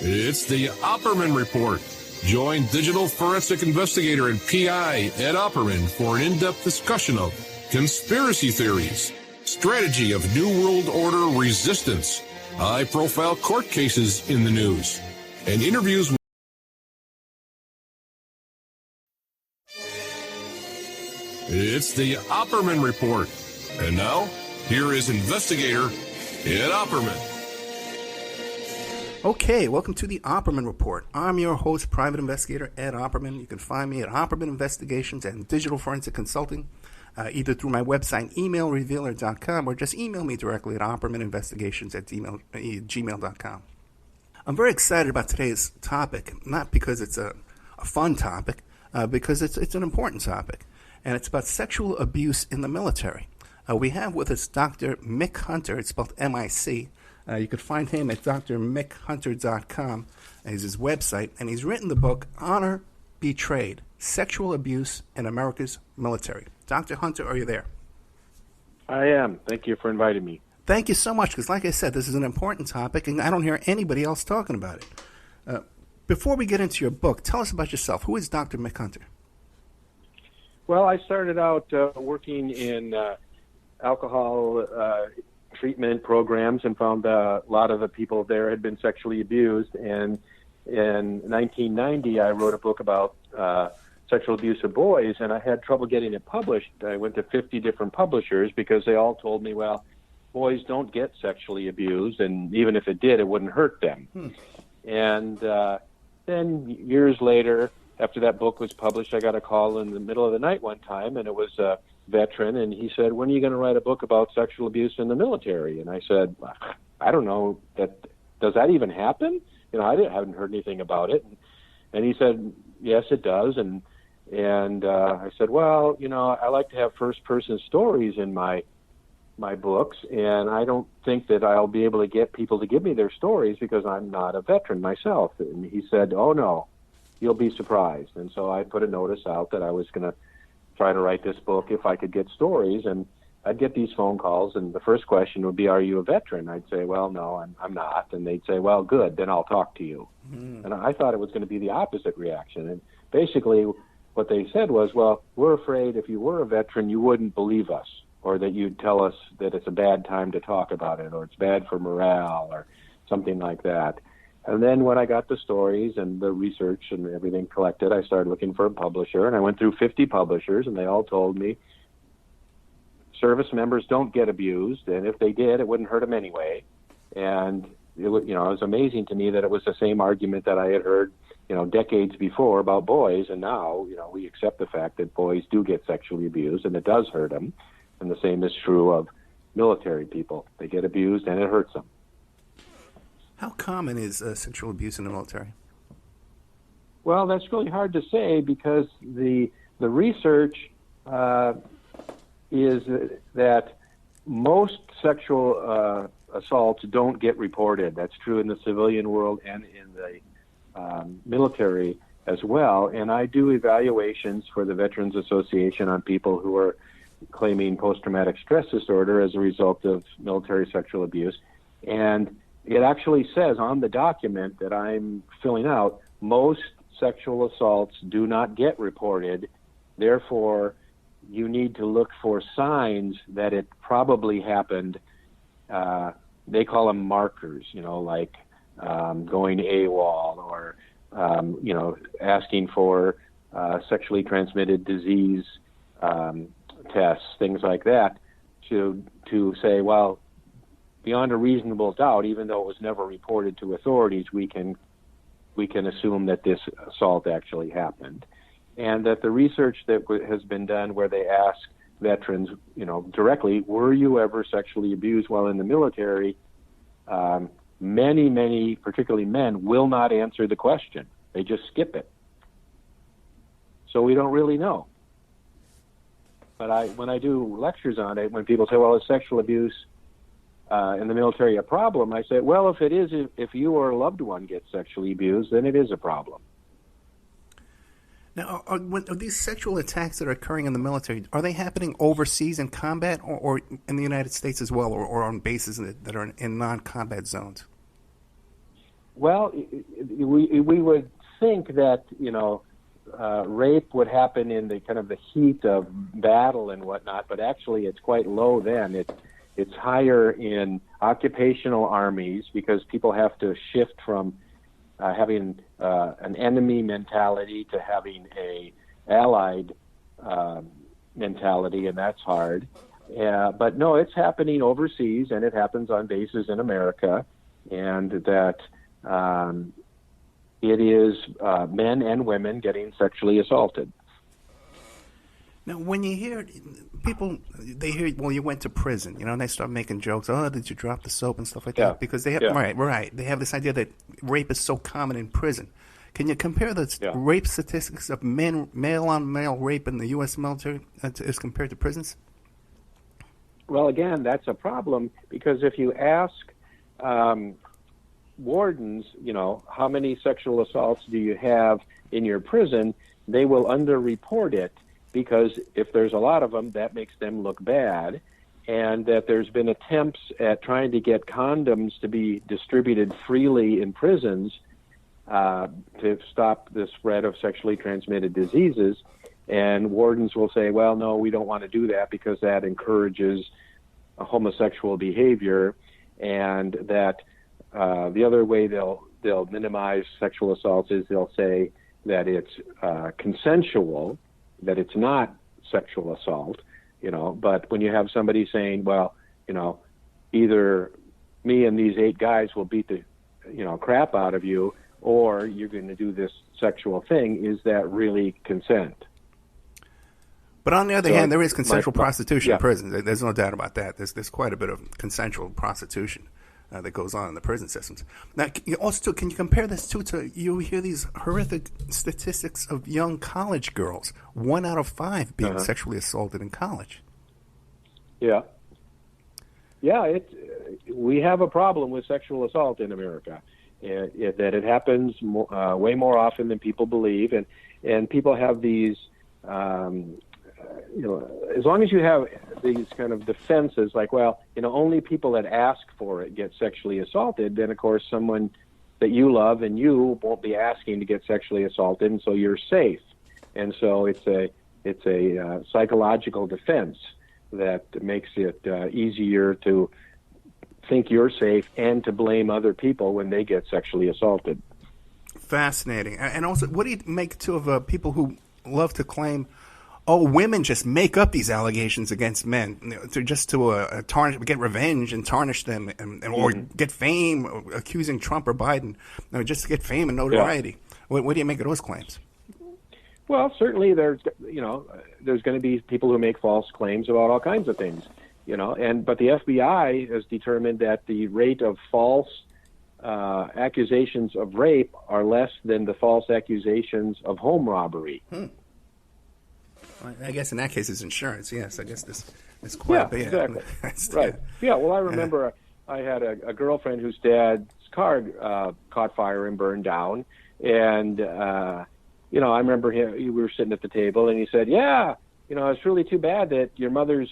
It's the Opperman Report. Join digital forensic investigator and PI Ed Opperman for an in-depth discussion of conspiracy theories, strategy of New World Order resistance, high-profile court cases in the news, and interviews with It's the Opperman Report. And now, here is investigator Ed Opperman. Okay, welcome to the Opperman Report. I'm your host, Private Investigator Ed Opperman. You can find me at Opperman Investigations and Digital Forensic Consulting, either through my website, emailrevealer.com, or just email me directly at oppermaninvestigations@gmail.com. I'm very excited about today's topic, not because it's a fun topic, because it's an important topic, and it's about sexual abuse in the military. We have with us Dr. Mick Hunter. It's spelled M-I-C. You can find him at drmickhunter.com is his website, and he's written the book Honor Betrayed: Sexual Abuse in America's Military. Dr. Hunter, are you there? I am. Thank you for inviting me. Thank you so much, because like I said, this is an important topic, and I don't hear anybody else talking about it. Before we get into your book, tell us about yourself. Who is Dr. Mick Hunter? Well, I started out working in alcohol treatment programs and found a lot of the people there had been sexually abused. And in 1990, I wrote a book about sexual abuse of boys, and I had trouble getting it published. I went to 50 different publishers because they all told me, well, boys don't get sexually abused, and even if it did, it wouldn't hurt them. And then years later, after that book was published, I got a call in the middle of the night one time, and it was a veteran, and he said, when are you going to write a book about sexual abuse in the military? And I said, I don't know. Does that even happen? You know, I haven't heard anything about it. And he said, yes, it does. And I said, well, you know, I like to have first-person stories in my books, and I don't think that I'll be able to get people to give me their stories because I'm not a veteran myself. And he said, oh, no, you'll be surprised. And so I put a notice out that I was going to try to write this book if I could get stories, and I'd get these phone calls, and the first question would be, are you a veteran? I'd say, well, no, I'm not. And they'd say, well, good, then I'll talk to you. And I thought it was going to be the opposite reaction. And basically what they said was, well, we're afraid if you were a veteran, you wouldn't believe us, or that you'd tell us that it's a bad time to talk about it, or it's bad for morale, or something like that. And then when I got the stories and the research and everything collected, I started looking for a publisher, and I went through 50 publishers, and they all told me service members don't get abused, and if they did, it wouldn't hurt them anyway. And it was amazing to me that it was the same argument that I had heard, decades before about boys, and now, we accept the fact that boys do get sexually abused, and it does hurt them. And the same is true of military people. They get abused, and it hurts them. How common is sexual abuse in the military? Well, that's really hard to say because the research is that most sexual assaults don't get reported. That's true in the civilian world and in the military as well. And I do evaluations for the Veterans Association on people who are claiming post-traumatic stress disorder as a result of military sexual abuse. And it actually says on the document that I'm filling out, most sexual assaults do not get reported. Therefore, you need to look for signs that it probably happened. They call them markers, like going AWOL or, asking for sexually transmitted disease tests, things like that, to say, well, beyond a reasonable doubt, even though it was never reported to authorities, we can assume that this assault actually happened. And that the research that has been done where they ask veterans, directly, were you ever sexually abused while in the military? Many, particularly men, will not answer the question. They just skip it. So we don't really know. But when I do lectures on it, when people say, well, is sexual abuse in the military a problem? I say, well, if you or a loved one gets sexually abused, then it is a problem. Now, are these sexual attacks that are occurring in the military, are they happening overseas in combat or in the United States as well, or on bases that are in non-combat zones? Well, we would think that, rape would happen in the kind of the heat of battle and whatnot, but actually it's quite low then. It's higher in occupational armies because people have to shift from having an enemy mentality to having a allied mentality, and that's hard. But no, it's happening overseas, and it happens on bases in America, and that it is men and women getting sexually assaulted. Now, when you hear people, they hear, well, you went to prison, and they start making jokes. Oh, did you drop the soap and stuff like that? Because they have right. They have this idea that rape is so common in prison. Can you compare the rape statistics of male on male rape in the U.S. military as compared to prisons? Well, again, that's a problem because if you ask wardens, how many sexual assaults do you have in your prison, they will underreport it because if there's a lot of them, that makes them look bad, and that there's been attempts at trying to get condoms to be distributed freely in prisons to stop the spread of sexually transmitted diseases. And wardens will say, well, no, we don't want to do that because that encourages homosexual behavior, and that the other way they'll minimize sexual assaults is they'll say that it's consensual, that it's not sexual assault, but when you have somebody saying, well, either me and these 8 guys will beat the, crap out of you, or you're going to do this sexual thing, is that really consent? But on the other hand, there is consensual prostitution in prison. There's no doubt about that. There's quite a bit of consensual prostitution that goes on in the prison systems. Now, also, can you compare this to you hear these horrific statistics of young college girls, 1 out of 5 being sexually assaulted in college? Yeah. We have a problem with sexual assault in America. That it happens way more often than people believe, and people have these. As long as you have these kind of defenses, like, well, only people that ask for it get sexually assaulted, then of course someone that you love and you won't be asking to get sexually assaulted, and so you're safe. And so it's a psychological defense that makes it easier to think you're safe and to blame other people when they get sexually assaulted. Fascinating. And also, what do you make too of people who love to claim, women just make up these allegations against men to tarnish, get revenge and tarnish them, or get fame, accusing Trump or Biden, just to get fame and notoriety. Yeah. What do you make of those claims? Well, certainly there's going to be people who make false claims about all kinds of things, but the FBI has determined that the rate of false accusations of rape are less than the false accusations of home robbery. I guess in that case it's insurance. Yes, I guess this is quite bad. Exactly. Right. Yeah, well, I remember I had a girlfriend whose dad's car caught fire and burned down. And, I remember we were sitting at the table and he said, it's really too bad that your mother's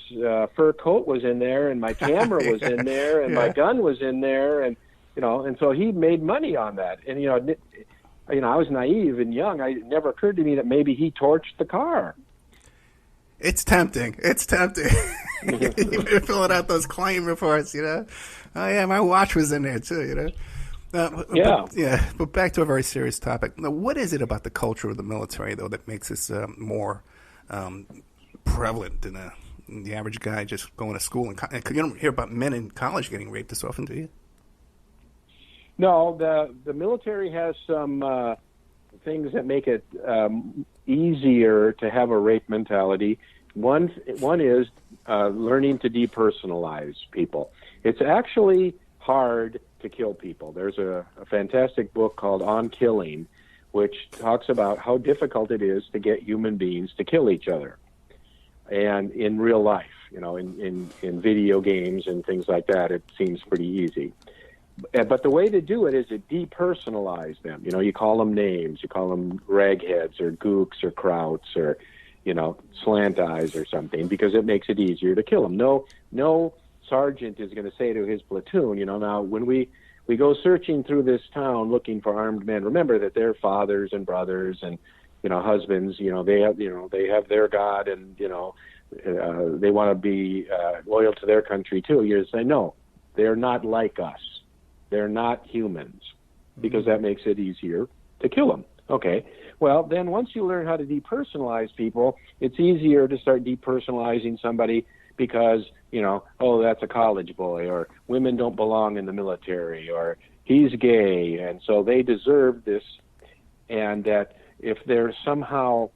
fur coat was in there and my camera was in there and my gun was in there. And, and so he made money on that. And, I was naive and young. It never occurred to me that maybe he torched the car. It's tempting. You're filling out those claim reports, Oh, yeah, my watch was in there, too, But back to a very serious topic. Now, what is it about the culture of the military, though, that makes this more prevalent than the average guy just going to school? And you don't hear about men in college getting raped this often, do you? No, the military has some things that make it easier to have a rape mentality. One is learning to depersonalize people. It's actually hard to kill people. There's a fantastic book called On Killing, which talks about how difficult it is to get human beings to kill each other. And in real life, in video games and things like that, it seems pretty easy. But the way to do it is to depersonalize them. You call them names. You call them ragheads or gooks or krauts or, slant eyes or something, because it makes it easier to kill them. No sergeant is going to say to his platoon, now when we we go searching through this town looking for armed men. Remember that they're fathers and brothers and, husbands. They have their God, and they want to be loyal to their country too. You say, no, they're not like us. They're not humans, because that makes it easier to kill them. Okay. Well, then once you learn how to depersonalize people, it's easier to start depersonalizing somebody because, that's a college boy, or women don't belong in the military, or he's gay, and so they deserve this. And that if they're somehow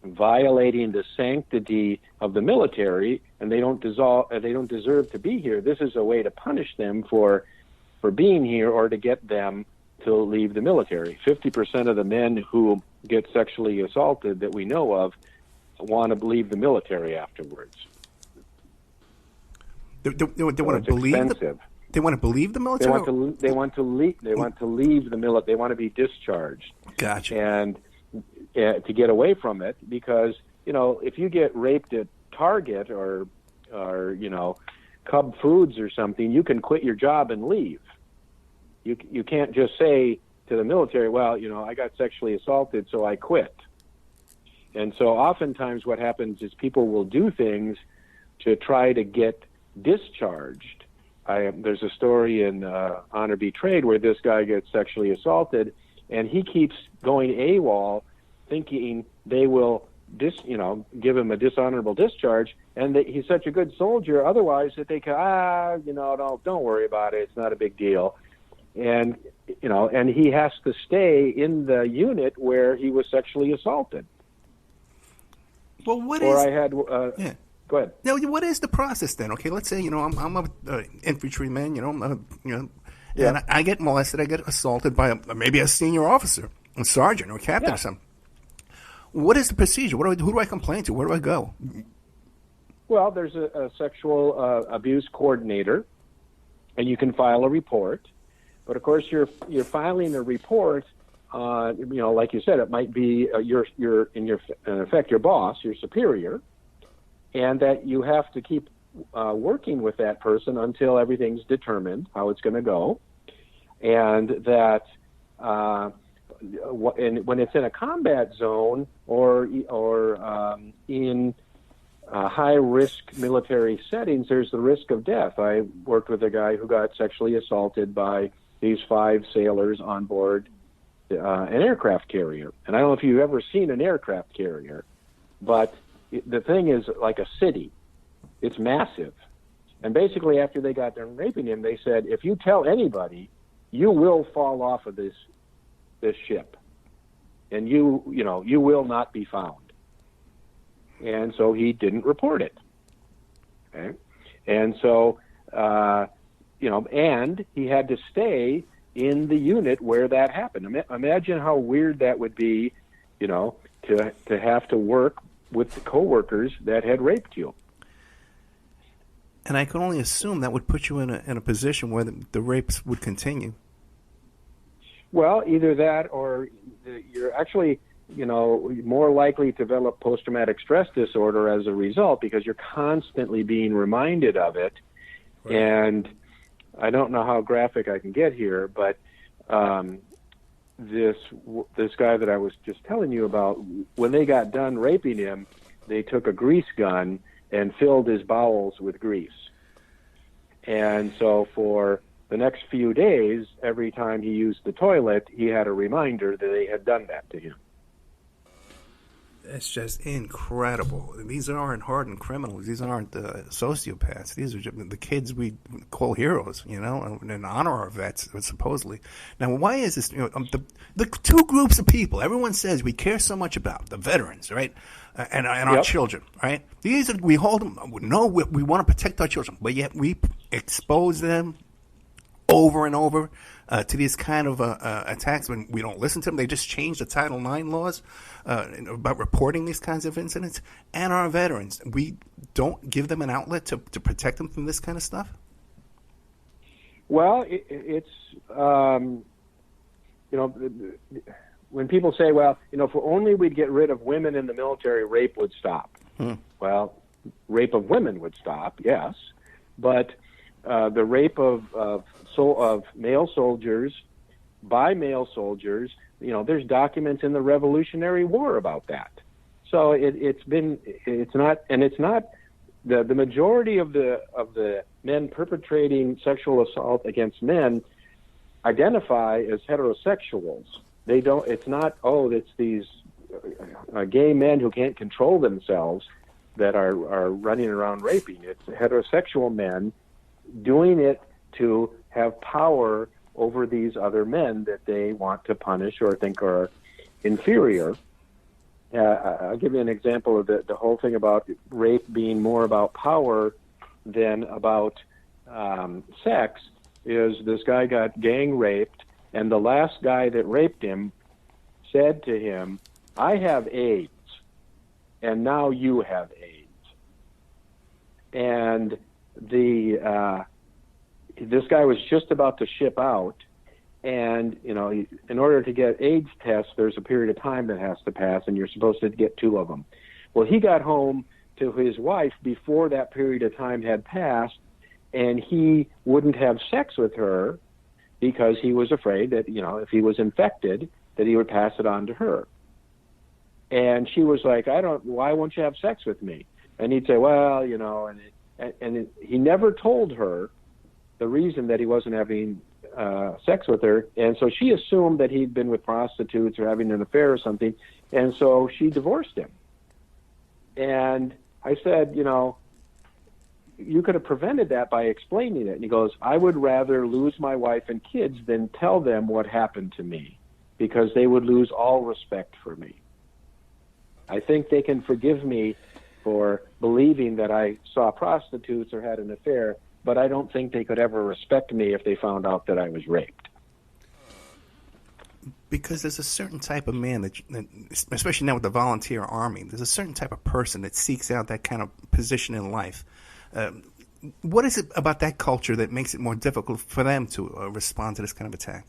violating the sanctity of the military and they don't deserve to be here, this is a way to punish them for being here, or to get them to leave the military. 50% of the men who get sexually assaulted that we know of want to leave the military afterwards. They want to believe. They want to believe the military. They want to leave. They want to leave the military. They want to be discharged. Gotcha. And to get away from it, because if you get raped at Target or Cub Foods or something, you can quit your job and leave. You can't just say to the military, well, I got sexually assaulted, so I quit. And so oftentimes what happens is people will do things to try to get discharged. There's a story in Honor Betrayed where this guy gets sexually assaulted, and he keeps going AWOL, thinking they will give him a dishonorable discharge, and that he's such a good soldier otherwise that they can, don't worry about it, it's not a big deal. And he has to stay in the unit where he was sexually assaulted. Well, yeah. Go ahead. Now, what is the process then? Okay, let's say I'm a infantryman, and I get molested, I get assaulted by maybe a senior officer, a sergeant or captain or something. What is the procedure? Who do I complain to? Where do I go? Well, there's a sexual abuse coordinator, and you can file a report. But of course, you're filing a report. Like you said, it might be in effect your boss, your superior, and that you have to keep working with that person until everything's determined how it's going to go, and that when it's in a combat zone or in high-risk military settings, there's the risk of death. I worked with a guy who got sexually assaulted by these 5 sailors on board an aircraft carrier. And I don't know if you've ever seen an aircraft carrier, but the thing is like a city. It's massive. And basically after they got done raping him, they said, if you tell anybody, you will fall off of this ship. And you will not be found. And so he didn't report it. Okay? And so, and he had to stay in the unit where that happened. Imagine how weird that would be, to have to work with the coworkers that had raped you. And I can only assume that would put you in a position where the rapes would continue. Well, either that or you're actually, more likely to develop post-traumatic stress disorder as a result, because you're constantly being reminded of it. Right. And I don't know how graphic I can get here, but this guy that I was just telling you about, when they got done raping him, they took a grease gun and filled his bowels with grease. And so for the next few days, every time he used the toilet, he had a reminder that they had done that to him. It's just incredible. These aren't hardened criminals. These aren't sociopaths. These are just the kids we call heroes, and honor our vets, supposedly. Now, why is this? The 2 groups of people everyone says we care so much about, the veterans, right, and our children, right? These are, we hold them. No, we want to protect our children, but yet we expose them over and over to these kind of attacks when we don't listen to them. They just changed the Title IX laws about reporting these kinds of incidents. And our veterans, we don't give them an outlet to protect them from this kind of stuff? Well, it's, when people say, well, if only we'd get rid of women in the military, rape would stop. Well, rape of women would stop, yes. But the rape of male soldiers by male soldiers. There's documents in the Revolutionary War about that. So it's not the majority of the men perpetrating sexual assault against men identify as heterosexuals. They don't. It's not. It's these gay men who can't control themselves that are running around raping. It's heterosexual men doing it to have power over these other men that they want to punish or think are inferior. I'll give you an example of the whole thing about rape being more about power than about sex. Is this guy got gang raped, and the last guy that raped him said to him, "I have AIDS, and now you have AIDS." And this guy was just about to ship out, and in order to get AIDS tests, there's a period of time that has to pass, and you're supposed to get 2 of them. Well, he got home to his wife before that period of time had passed, and he wouldn't have sex with her because he was afraid that if he was infected, that he would pass it on to her. And she was like, why won't you have sex with me? And he'd say, well, and he never told her the reason that he wasn't having sex with her. And so she assumed that he'd been with prostitutes or having an affair or something. And so she divorced him. And I said, you could have prevented that by explaining it. And he goes, I would rather lose my wife and kids than tell them what happened to me, because they would lose all respect for me. I think they can forgive me for believing that I saw prostitutes or had an affair, but I don't think they could ever respect me if they found out that I was raped. Because there's a certain type of man that, especially now with the volunteer army, there's a certain type of person that seeks out that kind of position in life. What is it about that culture that makes it more difficult for them to respond to this kind of attack?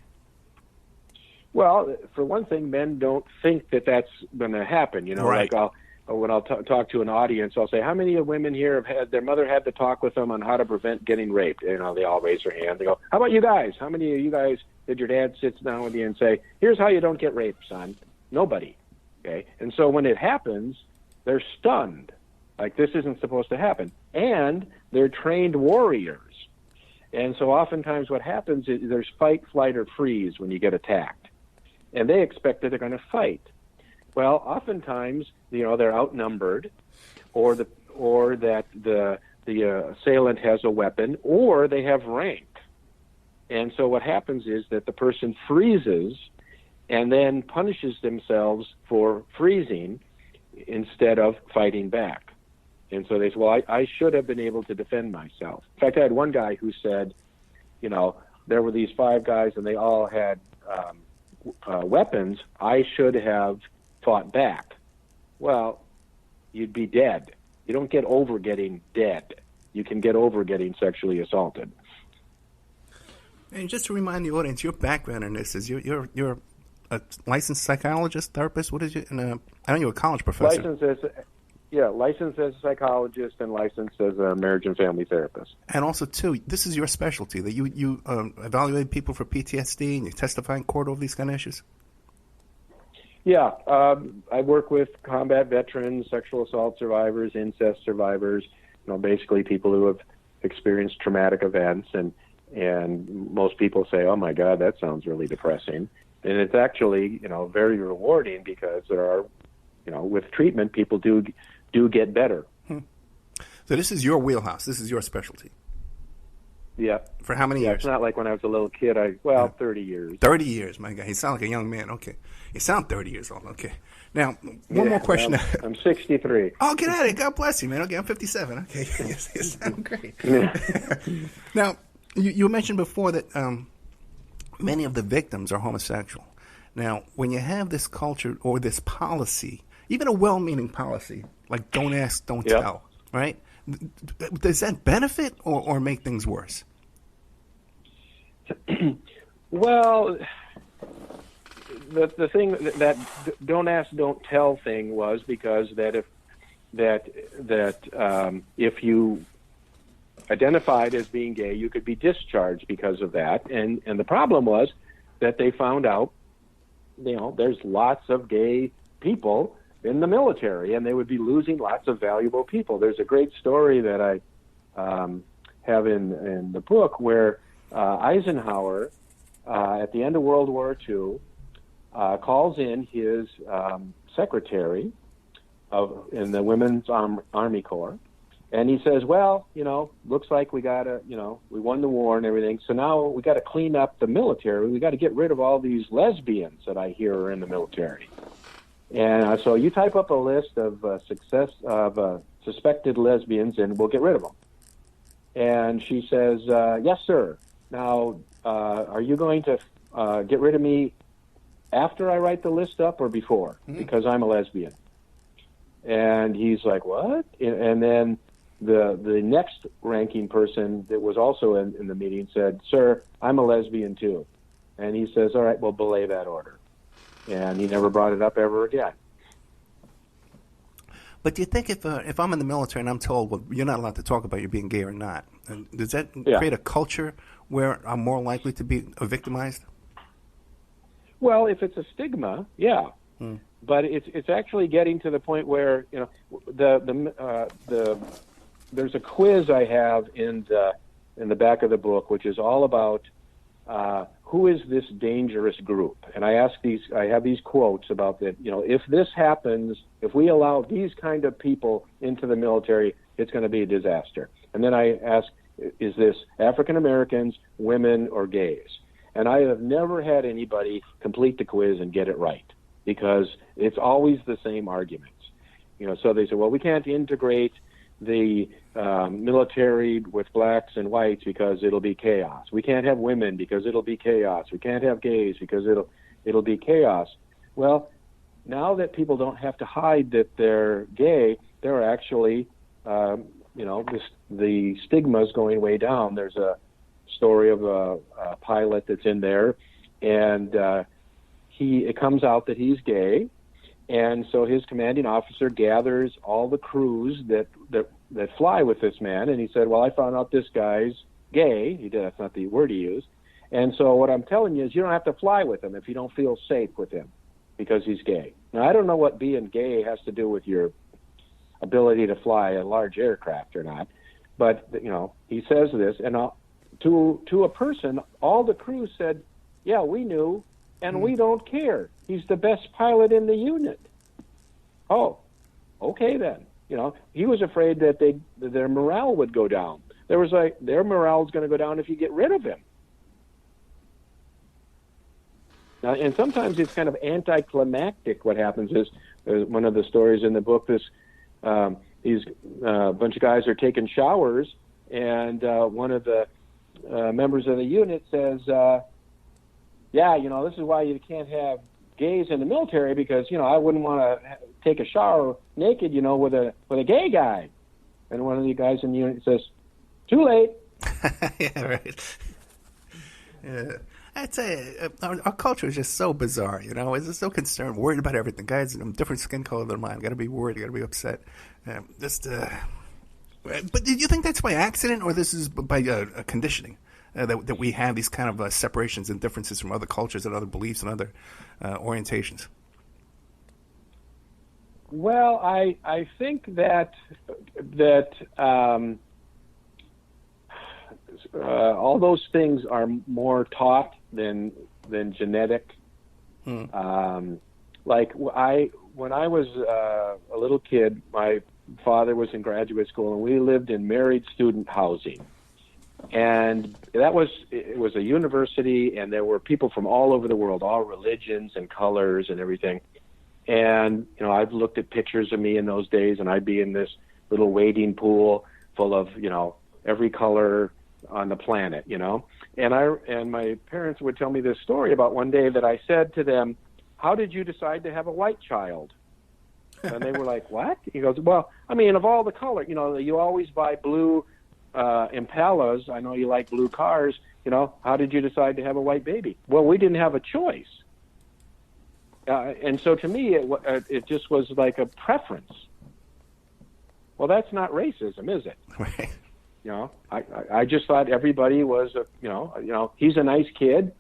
Well, for one thing, men don't think that that's going to happen. Right. Like when I'll talk to an audience, I'll say, how many of women here have had their mother had to talk with them on how to prevent getting raped? They all raise their hand. They go, how about you guys? How many of you guys did your dad sit down with you and say, here's how you don't get raped, son? Nobody. Okay. And so when it happens, they're stunned. Like, this isn't supposed to happen. And they're trained warriors. And so oftentimes what happens is there's fight, flight, or freeze when you get attacked. And they expect that they're going to fight. Well, oftentimes, they're outnumbered, or that the assailant has a weapon, or they have rank. And so what happens is that the person freezes and then punishes themselves for freezing instead of fighting back. And so they say, well, I should have been able to defend myself. In fact, I had one guy who said, there were these 5 guys and they all had weapons. I should have fought back. Well, you'd be dead. You don't get over getting dead. You can get over getting sexually assaulted. And just to remind the audience, your background in this is you're a licensed psychologist, therapist. What is it? And I know you're a college professor. Licensed as a psychologist and licensed as a marriage and family therapist. And also, too, this is your specialty, that you evaluate people for PTSD and you testify in court over these kind of issues? Yeah, I work with combat veterans, sexual assault survivors, incest survivors, basically people who have experienced traumatic events, and most people say, oh my God, that sounds really depressing. And it's actually, very rewarding, because there are, with treatment, people do get better. So this is your wheelhouse. This is your specialty. Yeah. For how many years? It's not like when I was a little kid. 30 years. 30 years, my God. You sound like a young man. Okay. You sound 30 years old. Okay. Now, one more question. I'm 63. Oh, get at it. God bless you, man. Okay, I'm 57. Okay. You sound great. Now, you mentioned before that many of the victims are homosexual. Now, when you have this culture or this policy, even a well-meaning policy, like don't ask, don't tell, right? Does that benefit or make things worse? Well, the thing that don't ask, don't tell thing was because that if you identified as being gay, you could be discharged because of that. And the problem was that they found out, there's lots of gay people in the military, and they would be losing lots of valuable people. There's a great story that I have in the book where Eisenhower, at the end of World War II, calls in his secretary in the Women's Army Corps, and he says, well, looks like we won the war and everything, so now we got to clean up the military. We got to get rid of all these lesbians that I hear are in the military. And so you type up a list of suspected lesbians, and we'll get rid of them. And she says, yes, sir. Now, are you going to get rid of me after I write the list up or before? Because I'm a lesbian. And he's like, what? And then the next ranking person that was also in the meeting said, sir, I'm a lesbian too. And he says, all right, well, belay that order. And he never brought it up ever again. But do you think if I'm in the military and I'm told, well, you're not allowed to talk about you being gay or not, does that create a culture where I'm more likely to be victimized? Well, if it's a stigma, yeah. But it's actually getting to the point where there's a quiz I have in the back of the book, which is all about who is this dangerous group, and I have these quotes about that. If this happens, if we allow these kind of people into the military, it's going to be a disaster. And then I ask, is this African Americans, women, or gays? And I have never had anybody complete the quiz and get it right, because it's always the same arguments. So they say, well, we can't integrate the military with blacks and whites because it'll be chaos. We can't have women because it'll be chaos. We can't have gays because it'll be chaos. Well, now that people don't have to hide that they're gay, they're actually, the stigma is going way down. There's a story of a pilot that's in there, and it comes out that he's gay. And so his commanding officer gathers all the crews that fly with this man, and he said, well, I found out this guy's gay. That's not the word he used. And so what I'm telling you is you don't have to fly with him if you don't feel safe with him because he's gay. Now, I don't know what being gay has to do with your ability to fly a large aircraft or not, but, he says this, and to a person, all the crew said, yeah, we knew, and we don't care. He's the best pilot in the unit. Oh, okay then. He was afraid that their morale would go down. There was their morale is going to go down if you get rid of him. Now, and sometimes it's kind of anticlimactic. What happens is, one of the stories in the book, these bunch of guys are taking showers, and one of the members of the unit says, yeah, this is why you can't have gays in the military, because, I wouldn't want to take a shower naked, with a gay guy. And one of the guys in the unit says, too late. Yeah, right. Yeah. I'd say our culture is just so bizarre, It's just so concerned, worried about everything. Guys, different skin color than mine. Got to be worried. Got to be upset. But did you think that's by accident, or this is by conditioning? That we have these kind of separations and differences from other cultures and other beliefs and other orientations? Well, I think that all those things are more taught than genetic. Like when I was a little kid, my father was in graduate school, and we lived in married student housing. And it was a university, and there were people from all over the world, all religions and colors and everything. And, I've looked at pictures of me in those days, and I'd be in this little wading pool full of, every color on the planet, And my parents would tell me this story about one day that I said to them, how did you decide to have a white child? And they were like, what? He goes, well, of all the color, you always buy blue Impalas. I know you like blue cars. How did you decide to have a white baby? Well, we didn't have a choice. And so to me, it just was like a preference. Well, that's not racism, is it? Right. I just thought everybody was, he's a nice kid,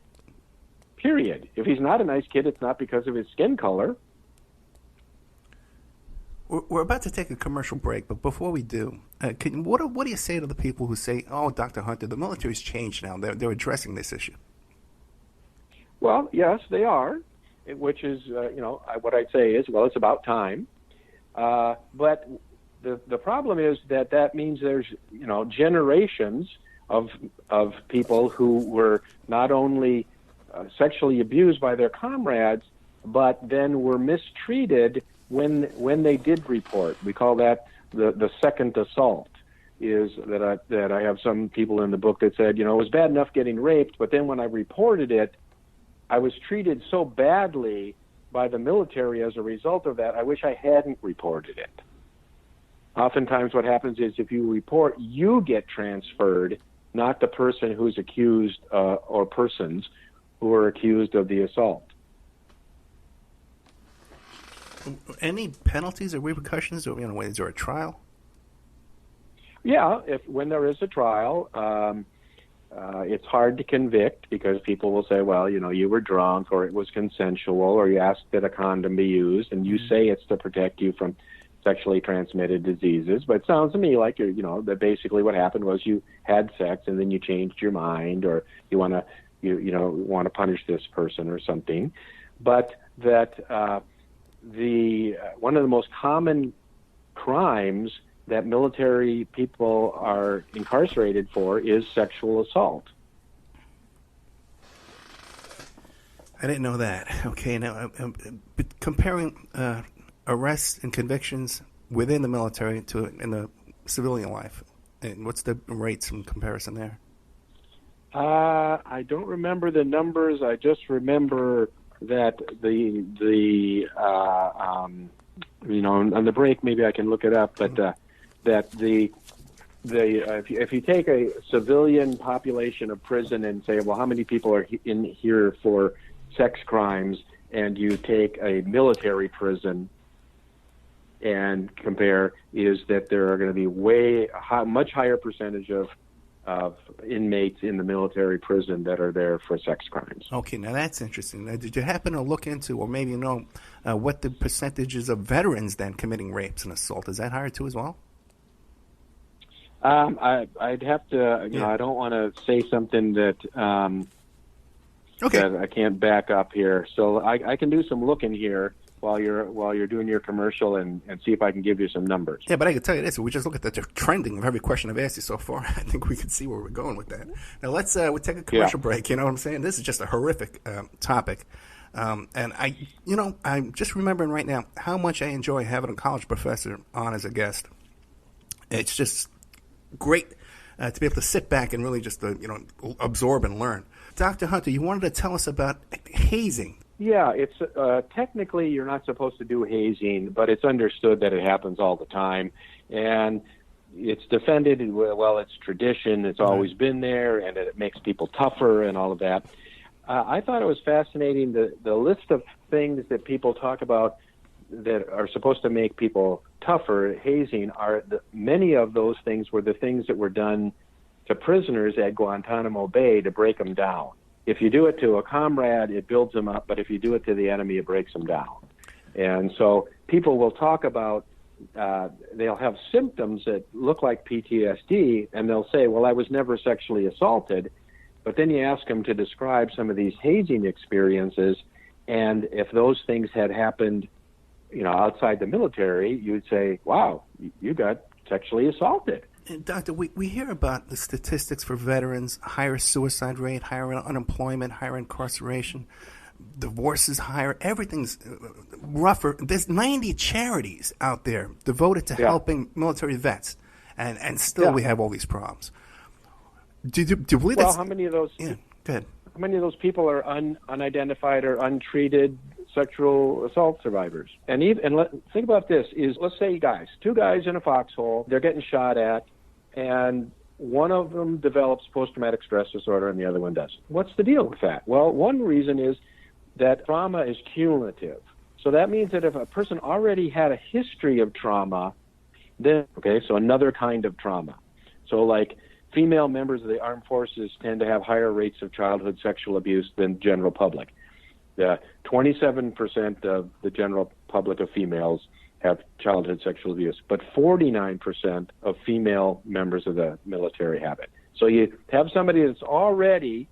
period. If he's not a nice kid, it's not because of his skin color. We're about to take a commercial break, but before we do, what do you say to the people who say, "Oh, Dr. Hunter, the military's changed now. They're addressing this issue"? Well, yes, they are, which is, what I'd say is, well, it's about time. But the problem is that means there's, generations of people who were not only sexually abused by their comrades, but then were mistreated when they did report. We call that the second assault. Is that I have some people in the book that said, it was bad enough getting raped, but then when I reported it, I was treated so badly by the military as a result of that, I wish I hadn't reported it. Oftentimes what happens is if you report, you get transferred, not the person who's accused or persons who are accused of the assault. Any penalties or repercussions? Or, is there a trial? Yeah, when there is a trial, it's hard to convict because people will say, well, you were drunk or it was consensual or you asked that a condom be used and you say it's to protect you from sexually transmitted diseases. But it sounds to me like that basically what happened was you had sex and then you changed your mind or you want to punish this person or something. But that one of the most common crimes that military people are incarcerated for is sexual assault. I didn't know that. Okay, now comparing arrests and convictions within the military to in the civilian life, and what's the rates in comparison there? I don't remember the numbers. I just remember that on the break maybe I can look it up, but that if you take a civilian population of prison and say, well, how many people are in here for sex crimes, and you take a military prison and compare, is that there are going to be much higher percentage of inmates in the military prison that are there for sex crimes. Okay, now that's interesting. Now, did you happen to look into, or maybe what the percentages of veterans then committing rapes and assault? Is that higher too as well? I'd have to, I don't want to say something that that I can't back up here. So I can do some looking here while you're doing your commercial and see if I can give you some numbers. Yeah, but I can tell you this: we just look at the trending of every question I've asked you so far. I think we can see where we're going with that. Now let's we'll take a commercial break. You know what I'm saying? This is just a horrific topic, and I'm just remembering right now how much I enjoy having a college professor on as a guest. It's just great to be able to sit back and really just absorb and learn. Dr. Hunter, you wanted to tell us about hazing. Yeah, it's technically you're not supposed to do hazing, but it's understood that it happens all the time, and it's defended. Well, it's tradition; it's always been there, and it makes people tougher and all of that. I thought it was fascinating the list of things that people talk about that are supposed to make people tougher. Hazing many of those things were the things that were done to prisoners at Guantanamo Bay to break them down. If you do it to a comrade, it builds them up, but if you do it to the enemy, it breaks them down. And so people will talk about, they'll have symptoms that look like PTSD, and they'll say, well, I was never sexually assaulted. But then you ask them to describe some of these hazing experiences, and if those things had happened, outside the military, you would say, wow, you got sexually assaulted. And Doctor, we hear about the statistics for veterans: higher suicide rate, higher unemployment, higher incarceration, divorces higher, everything's rougher. There's 90 charities out there devoted to helping military vets, and still we have all these problems. Do you believe well, how many of those? Yeah, go ahead. How many of those people are unidentified or untreated sexual assault survivors? And think about this: let's say two guys in a foxhole, they're getting shot at, and one of them develops post-traumatic stress disorder and the other one doesn't. What's the deal with that? Well, one reason is that trauma is cumulative. So that means that if a person already had a history of trauma, then so another kind of trauma. So, like, female members of the armed forces tend to have higher rates of childhood sexual abuse than general public. 27% of the general public of females have childhood sexual abuse, but 49% of female members of the military have it. So you have somebody that's already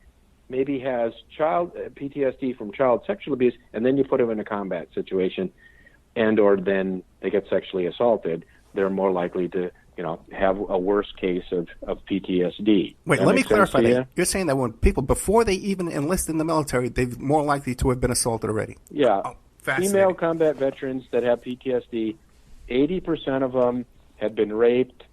maybe has child PTSD from child sexual abuse, and then you put them in a combat situation, and or then they get sexually assaulted, they're more likely to have a worse case of PTSD. Wait, let me clarify that. You're saying that when people, before they even enlist in the military, they're more likely to have been assaulted already? Yeah. Oh, fascinating. Female combat veterans that have PTSD, 80% of them had been raped,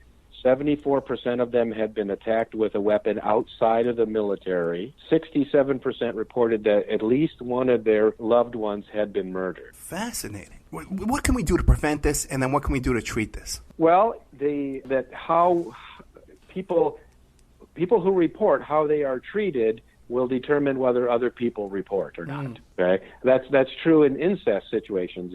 74% of them had been attacked with a weapon outside of the military, 67% reported that at least one of their loved ones had been murdered. Fascinating. What can we do to prevent this, and then what can we do to treat this? Well, how people who report how they are treated will determine whether other people report or not. Okay, that's true in incest situations.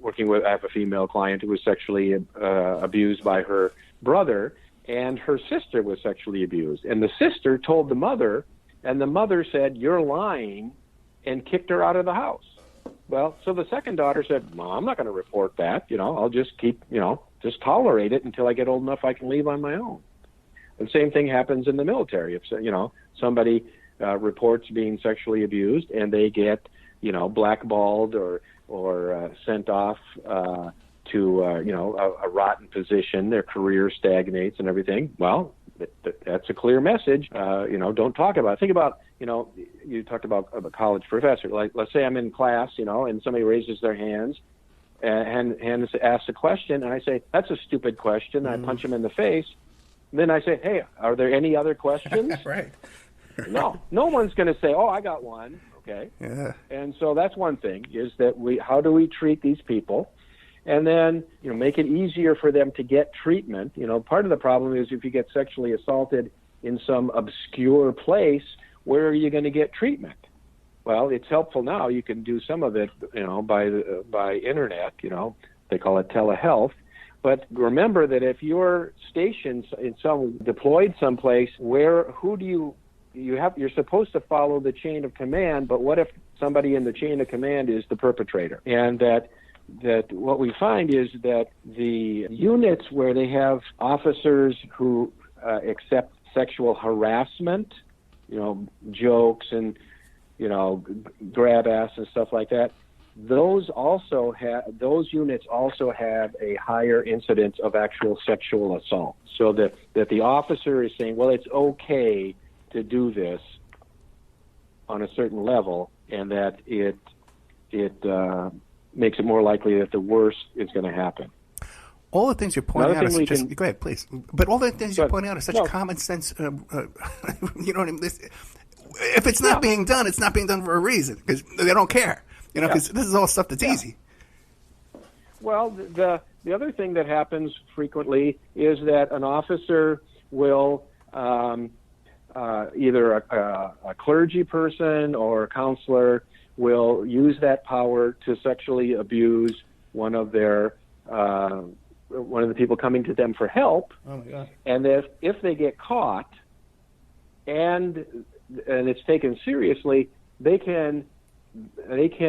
Working with, I have a female client who was sexually abused by her brother, and her sister was sexually abused, and the sister told the mother, and the mother said, "You're lying," and kicked her out of the house. Well, so the second daughter said, "Mom, I'm not going to report that. I'll just keep, just tolerate it until I get old enough I can leave on my own." The same thing happens in the military. If somebody reports being sexually abused and they get blackballed or sent off to a rotten position, their career stagnates and everything. Well, that's a clear message. Don't talk about it. Think about you talked about a college professor. Like, let's say I'm in class, and somebody raises their hands and asks a question, and I say, "That's a stupid question." I punch them in the face. Then I say, "Hey, are there any other questions?" Right. No one's going to say, "Oh, I got one." Okay. Yeah. And so that's one thing, is that how do we treat these people? And then, make it easier for them to get treatment. Part of the problem is if you get sexually assaulted in some obscure place, where are you going to get treatment? Well, it's helpful now. You can do some of it, by internet. They call it telehealth. But remember that if you're stationed deployed someplace, you're supposed to follow the chain of command. But what if somebody in the chain of command is the perpetrator? And that what we find is that the units where they have officers who accept sexual harassment, jokes and grab ass and stuff like that, those units also have a higher incidence of actual sexual assault. So that the officer is saying, well, it's okay to do this on a certain level, and that it makes it more likely that the worst is going to happen. All the things you're pointing out are just... Go ahead, please. But all the things you're pointing out are such common sense... you know what I mean? If it's not being done, it's not being done for a reason, because they don't care. Because this is all stuff that's easy. Well, the other thing that happens frequently is that an officer will... either a clergy person or a counselor will use that power to sexually abuse one of the people coming to them for help. Oh my God. And if they get caught and it's taken seriously, they can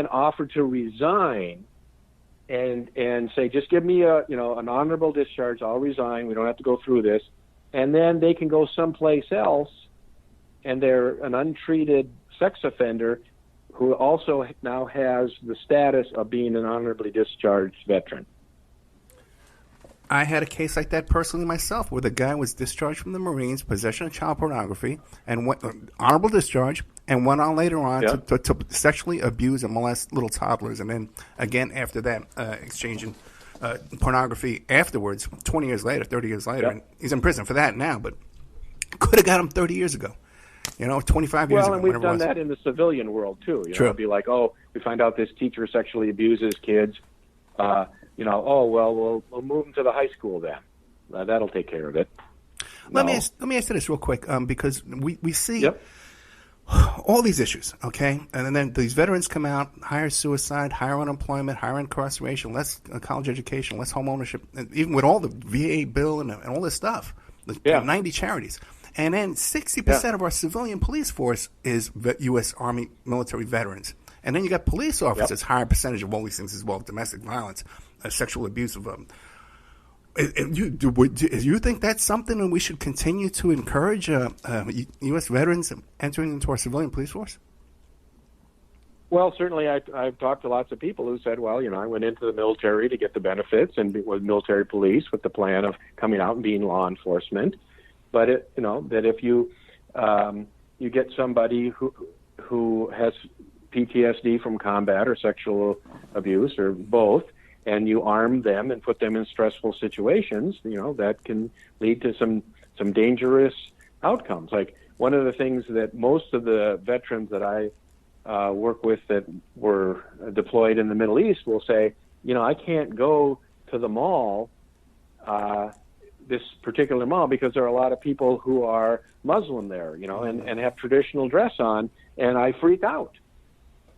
offer to resign and say, just give me an honorable discharge, I'll resign, we don't have to go through this. And then they can go someplace else, and they're an untreated sex offender who also now has the status of being an honorably discharged veteran. I had a case like that personally myself, where the guy was discharged from the Marines, possession of child pornography, and went honorable discharge, and went on later on to sexually abuse and molest little toddlers, and then again after that exchanging pornography afterwards, 20 years later, 30 years later. And he's in prison for that now, but could have got him 30 years ago, 25 years ago. Well, and we've done that in the civilian world too. It'd be like, we find out this teacher sexually abuses kids. We'll move them to the high school then. That'll take care of it. Let me ask you this real quick, because we see all these issues, okay? And then these veterans come out, higher suicide, higher unemployment, higher incarceration, less college education, less home ownership, and even with all the VA bill and all this stuff, 90 charities. And then 60% of our civilian police force is U.S. Army military veterans. And then you got police officers, higher percentage of all these things as well, domestic violence, sexual abuse of them. Do you think that's something that we should continue to encourage U.S. veterans entering into our civilian police force? Well, certainly I've talked to lots of people who said, well, I went into the military to get the benefits and was military police with the plan of coming out and being law enforcement. But, that if you get somebody who has PTSD from combat or sexual abuse or both, and you arm them and put them in stressful situations, that can lead to some dangerous outcomes. Like one of the things that most of the veterans that I work with that were deployed in the Middle East will say, I can't go to the mall, this particular mall, because there are a lot of people who are Muslim there, and have traditional dress on, and I freak out.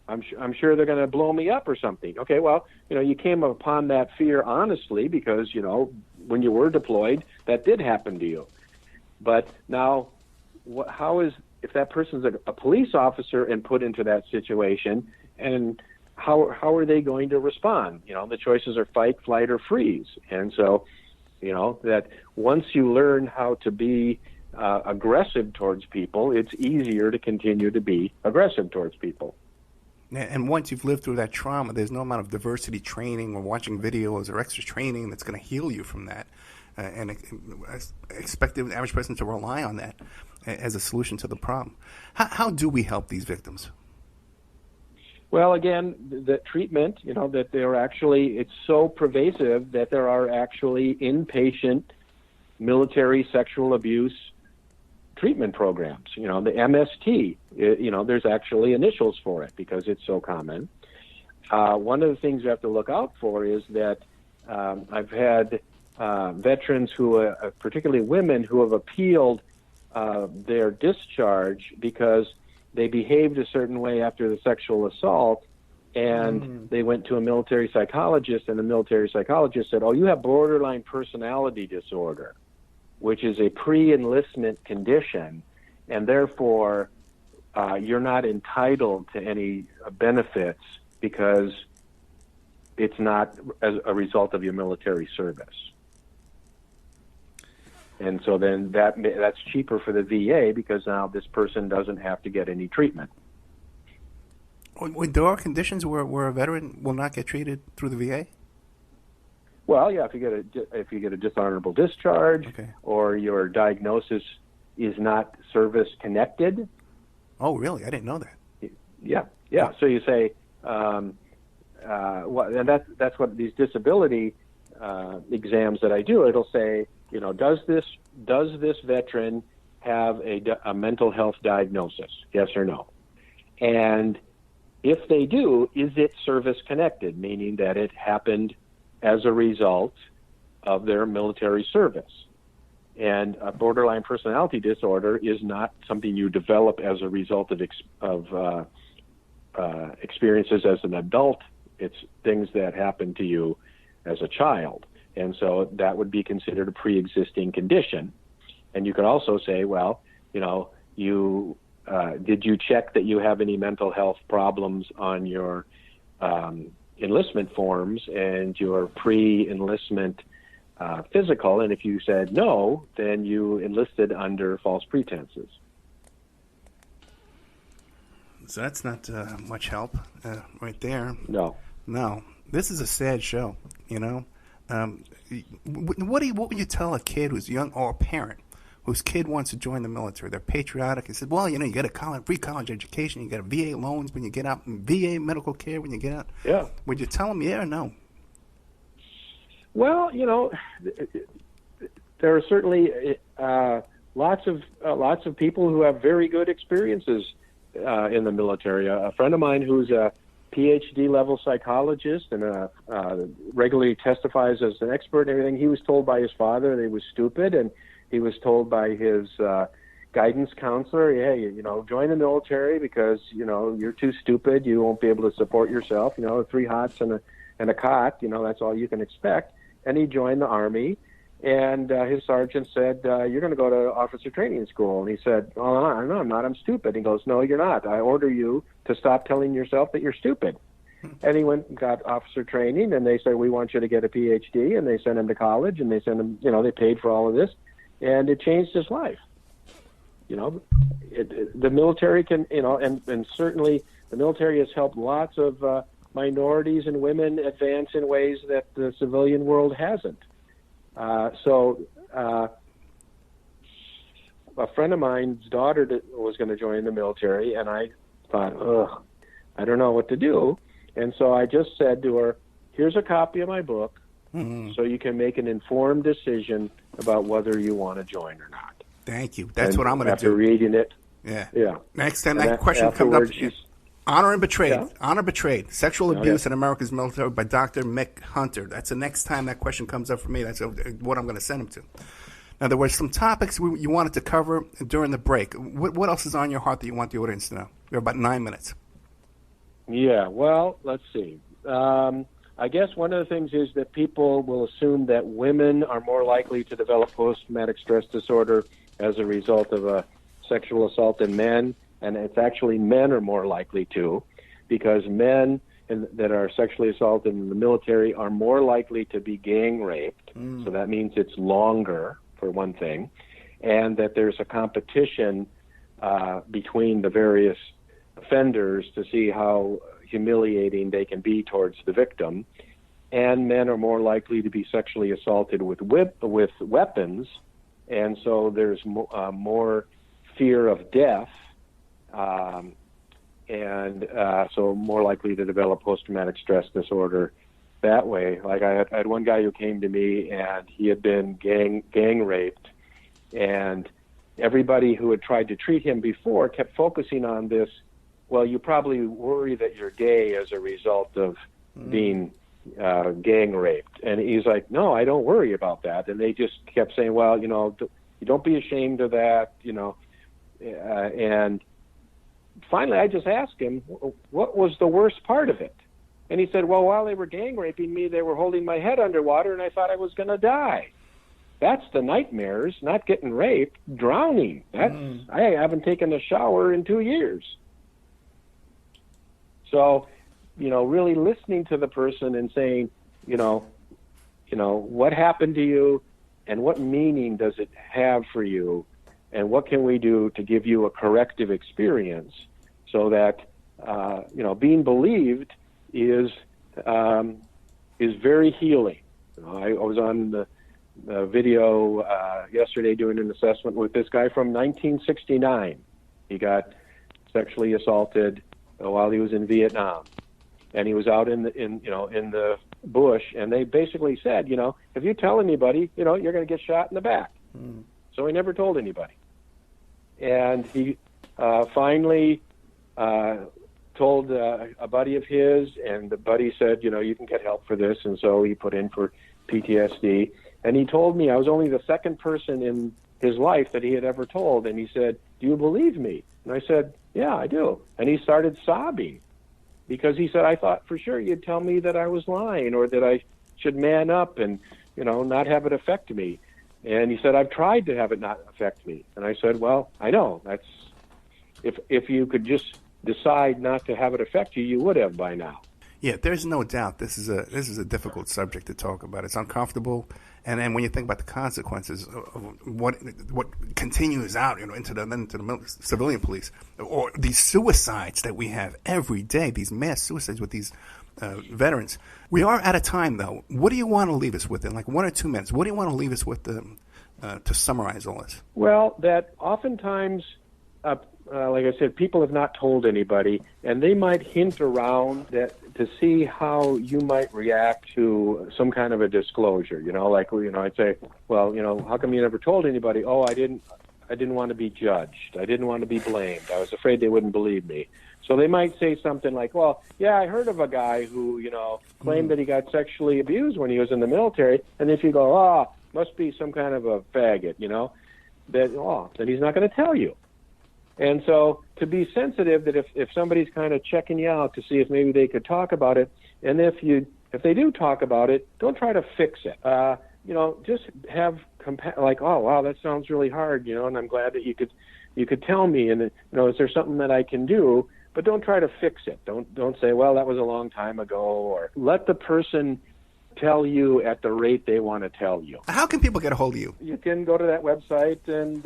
I'm sure they're going to blow me up or something. Okay, well, you came upon that fear honestly because, when you were deployed, that did happen to you. But now, if that person's a police officer and put into that situation, and how are they going to respond? The choices are fight, flight, or freeze. And so, that once you learn how to be aggressive towards people, it's easier to continue to be aggressive towards people. And once you've lived through that trauma, there's no amount of diversity training or watching videos or extra training that's going to heal you from that. And I expect the average person to rely on that as a solution to the problem. How do we help these victims? Well, again, the treatment, that it's so pervasive that there are actually inpatient military sexual abuse treatment programs. The MST, there's actually initials for it because it's so common. One of the things you have to look out for is that I've had veterans particularly women, who have appealed their discharge because they behaved a certain way after the sexual assault, and they went to a military psychologist, and the military psychologist said, you have borderline personality disorder, which is a pre-enlistment condition, and therefore you're not entitled to any benefits because it's not as a result of your military service. And so then that's cheaper for the VA because now this person doesn't have to get any treatment. There are conditions where a veteran will not get treated through the VA? Well, yeah, if you get a dishonorable discharge, or your diagnosis is not service connected. Oh, really? I didn't know that. Yeah. So you say, and that's what these disability exams that I do. It'll say, does this veteran have a mental health diagnosis? Yes or no? And if they do, is it service connected, meaning that it happened as a result of their military service? And a borderline personality disorder is not something you develop as a result of experiences as an adult. It's things that happen to you as a child. And so that would be considered a pre-existing condition. And you could also say, well, did you check that you have any mental health problems on your enlistment forms and your pre-enlistment physical? And if you said no, then you enlisted under false pretenses. So that's not much help right there. No. This is a sad show, What would you tell a kid who's young, or a parent whose kid wants to join the military? They're patriotic and said, well, you get a free college education, you get VA loans when you get out, and VA medical care when you get out. Yeah. Would you tell them yeah or no? Well, there are certainly lots of people who have very good experiences in the military. A friend of mine who's a PhD level psychologist and regularly testifies as an expert and everything, he was told by his father that he was stupid, and he was told by his guidance counselor. Hey, join the military because, you're too stupid. You won't be able to support yourself. 3 hots and a cot, that's all you can expect. And he joined the Army. And his sergeant said, you're going to go to officer training school. And he said, oh, no, I'm not. I'm stupid. He goes, no, you're not. I order you to stop telling yourself that you're stupid. And he went and got officer training, and they said, we want you to get a PhD. And they sent him to college, and they sent him, they paid for all of this. And it changed his life. The military can, and certainly the military has helped lots of minorities and women advance in ways that the civilian world hasn't. So a friend of mine's daughter was going to join the military, and I thought, I don't know what to do. And so I just said to her, here's a copy of my book, so you can make an informed decision about whether you want to join or not. Thank you. That's what I'm going to do. After reading it. Yeah. Next time that question comes up, Honor and Betrayed. Yeah. Honor Betrayed. Sexual Abuse in America's Military by Dr. Mick Hunter. That's the next time that question comes up for me. That's what I'm going to send him to. Now, there were some topics you wanted to cover during the break. What else is on your heart that you want the audience to know? We have about 9 minutes. Yeah, well, let's see. I guess one of the things is that people will assume that women are more likely to develop post-traumatic stress disorder as a result of a sexual assault than men. And it's actually men are more likely to, because men that are sexually assaulted in the military are more likely to be gang raped. So that means it's longer, for one thing, and that there's a competition between the various offenders to see how humiliating they can be towards the victim. And men are more likely to be sexually assaulted with weapons, and so there's more fear of death. So more likely to develop post-traumatic stress disorder that way. Like I had one guy who came to me, and he had been gang raped, and everybody who had tried to treat him before kept focusing on this. Well, you probably worry that you're gay as a result of being gang raped. And he's like, no, I don't worry about that. And they just kept saying, well, you don't be ashamed of that, and finally, I just asked him, what was the worst part of it? And he said, well, while they were gang raping me, they were holding my head underwater, and I thought I was going to die. That's the nightmares, not getting raped, drowning. I haven't taken a shower in 2 years. So, really listening to the person and saying, what happened to you, and what meaning does it have for you? And what can we do to give you a corrective experience so that, being believed is very healing. I was on the video yesterday doing an assessment with this guy from 1969. He got sexually assaulted while he was in Vietnam, and he was out in the bush, and they basically said, if you tell anybody, you're going to get shot in the back. So he never told anybody. And he finally told a buddy of his, and the buddy said, you can get help for this. And so he put in for PTSD. And he told me I was only the second person in his life that he had ever told. And he said, do you believe me? And I said, yeah, I do. And he started sobbing because he said, I thought for sure you'd tell me that I was lying or that I should man up and, not have it affect me. And he said, I've tried to have it not affect me. And I said, well, I know. That's if you could just decide not to have it affect you, you would have by now. Yeah, there's no doubt this is a difficult subject to talk about. It's uncomfortable, and then when you think about the consequences of what continues out, into the civilian police, or these suicides that we have every day, these mass suicides with these veterans. We are out of time, though. What do you want to leave us with in like 1 or 2 minutes? What do you want to leave us with to summarize all this? Well, that oftentimes, like I said, people have not told anybody, and they might hint around that to see how you might react to some kind of a disclosure. I'd say, well, how come you never told anybody? Oh, I didn't want to be judged. I didn't want to be blamed. I was afraid they wouldn't believe me. So they might say something like, well, yeah, I heard of a guy who, claimed that he got sexually abused when he was in the military. And if you go, must be some kind of a faggot, that he's not going to tell you. And so to be sensitive that if somebody's kind of checking you out to see if maybe they could talk about it, and if they do talk about it, don't try to fix it. Just have like, oh wow, that sounds really hard, and I'm glad that you could tell me, and is there something that I can do? But don't try to fix it. Don't say, well, that was a long time ago, or let the person tell you at the rate they want to tell you. How can people get a hold of you? You can go to that website, and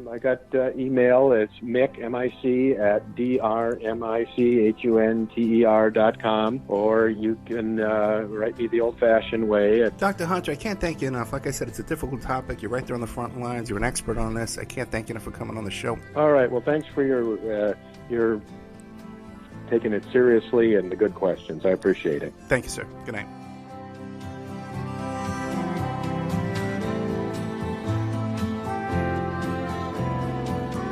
I got email. It's Mick, M-I-C, at drmichunter.com, or you can write me the old-fashioned way. Dr. Hunter, I can't thank you enough. Like I said, it's a difficult topic. You're right there on the front lines. You're an expert on this. I can't thank you enough for coming on the show. All right. Well, thanks for your taking it seriously and the good questions. I appreciate it. Thank you, sir. Good night.